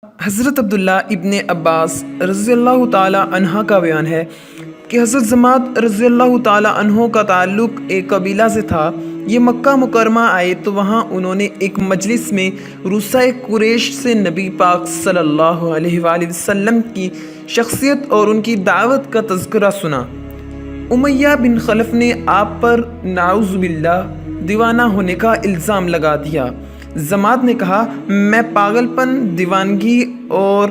حضرت عبداللہ ابن عباس رضی اللہ تعالیٰ عنہ کا بیان ہے کہ حضرت زماد رضی اللہ تعالیٰ عنہ کا تعلق ایک قبیلہ سے تھا۔ یہ مکہ مکرمہ آئے تو وہاں انہوں نے ایک مجلس میں رؤسائے قریش سے نبی پاک صلی اللہ علیہ وآلہ وسلم کی شخصیت اور ان کی دعوت کا تذکرہ سنا۔ امیہ بن خلف نے آپ پر نعوذ باللہ دیوانہ ہونے کا الزام لگا دیا۔ زماد نے کہا، میں پاگل پن، دیوانگی اور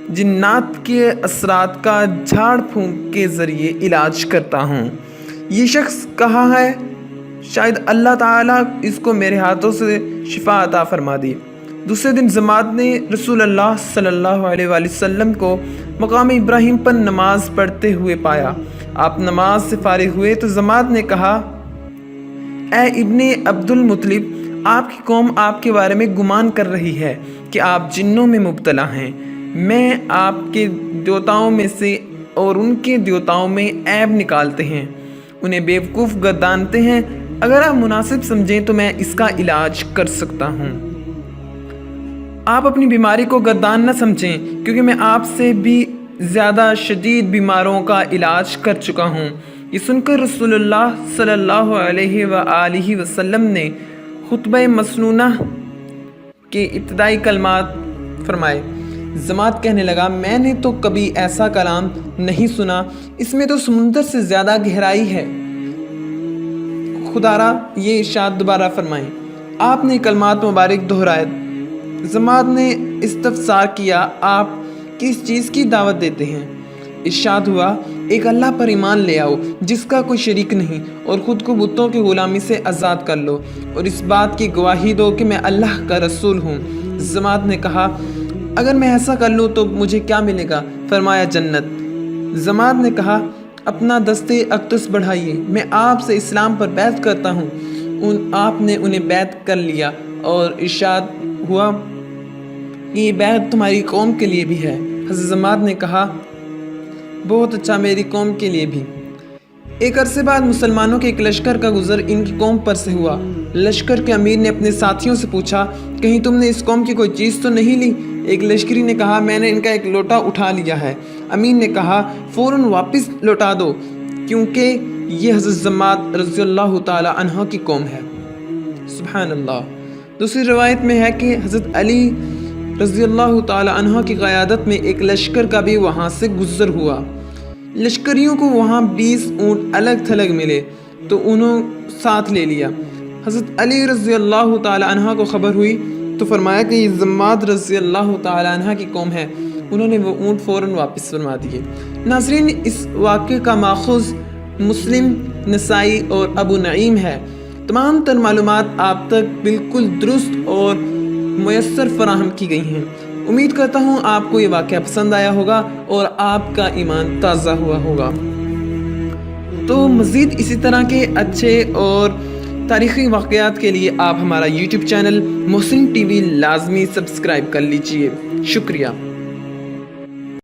جنات کے اثرات کا جھاڑ پھونک کے ذریعے علاج کرتا ہوں۔ یہ شخص کہاں ہے؟ شاید اللہ تعالیٰ اس کو میرے ہاتھوں سے شفا عطا فرما دی۔ دوسرے دن زماد نے رسول اللہ صلی اللہ علیہ وآلہ وسلم کو مقام ابراہیم پر نماز پڑھتے ہوئے پایا۔ آپ نماز سے فارغ ہوئے تو زماد نے کہا، اے ابن عبد المطلب، آپ کی قوم آپ کے بارے میں گمان کر رہی ہے کہ آپ جنوں میں مبتلا ہیں۔ میں آپ کے دیوتاؤں میں سے اور ان کے دیوتاؤں میں عیب نکالتے ہیں، انہیں بیوقوف گردانتے ہیں۔ اگر آپ مناسب سمجھیں تو میں اس کا علاج کر سکتا ہوں۔ آپ اپنی بیماری کو گردان نہ سمجھیں، کیونکہ میں آپ سے بھی زیادہ شدید بیماروں کا علاج کر چکا ہوں۔ یہ سن کر رسول اللہ صلی اللہ علیہ وآلہ وسلم نے خطبہ مسنونہ کے ابتدائی کلمات فرمائے۔ زماد کہنے لگا، میں نے تو کبھی ایسا کلام نہیں سنا، اس میں تو سمندر سے زیادہ گہرائی ہے۔ خدارا یہ ارشاد دوبارہ فرمائیں۔ آپ نے کلمات مبارک دہرائے۔ زماد نے استفسار کیا، آپ کس چیز کی دعوت دیتے ہیں؟ ارشاد ہوا، ایک اللہ پر ایمان لے آؤ جس کا کوئی شریک نہیں، اور خود کو بتوں کی غلامی سے آزاد کر لو، اور اس بات کی گواہی دو کہ میں اللہ کا رسول ہوں۔ زماد نے کہا، اگر میں ایسا کر لوں تو مجھے کیا ملے گا؟ فرمایا، جنت۔ زماد نے کہا، اپنا دستے اقدس بڑھائیے، میں آپ سے اسلام پر بیعت کرتا ہوں۔ آپ نے انہیں بیعت کر لیا اور ارشاد ہوا کہ یہ بیعت تمہاری قوم کے لیے بھی ہے۔ حضرت زماد نے کہا، بہت اچھا، میری قوم کے لیے بھی۔ ایک عرصے بعد مسلمانوں کے ایک لشکر کا گزر ان کی قوم پر سے ہوا۔ لشکر کے امیر نے اپنے ساتھیوں سے پوچھا، کہیں تم نے اس قوم کی کوئی چیز تو نہیں لی؟ ایک لشکری نے کہا، میں نے ان کا ایک لوٹا اٹھا لیا ہے۔ امیر نے کہا، فوراً واپس لوٹا دو، کیونکہ یہ حضرت زماد رضی اللہ تعالیٰ عنہ کی قوم ہے۔ سبحان اللہ۔ دوسری روایت میں ہے کہ حضرت علی رضی اللہ تعالیٰ عنہ کی قیادت میں ایک لشکر کا بھی وہاں سے گزر ہوا۔ لشکریوں کو وہاں 20 اونٹ الگ تھلگ ملے تو انہوں ساتھ لے لیا۔ حضرت علی رضی اللہ تعالیٰ عنہ کو خبر ہوئی تو فرمایا کہ یہ زماد رضی اللہ تعالیٰ عنہ کی قوم ہے۔ انہوں نے وہ اونٹ فوراً واپس فرما دیے۔ ناظرین، اس واقعے کا ماخوذ مسلم، نسائی اور ابو نعیم ہے۔ تمام تر معلومات آپ تک بالکل درست اور میسر فراہم کی گئی ہیں۔ امید کرتا ہوں آپ کو یہ واقعہ پسند آیا ہوگا اور آپ کا ایمان تازہ ہوا ہوگا۔ تو مزید اسی طرح کے اچھے اور تاریخی واقعات کے لیے آپ ہمارا یوٹیوب چینل محسن ٹی وی لازمی سبسکرائب کر لیجئے۔ شکریہ۔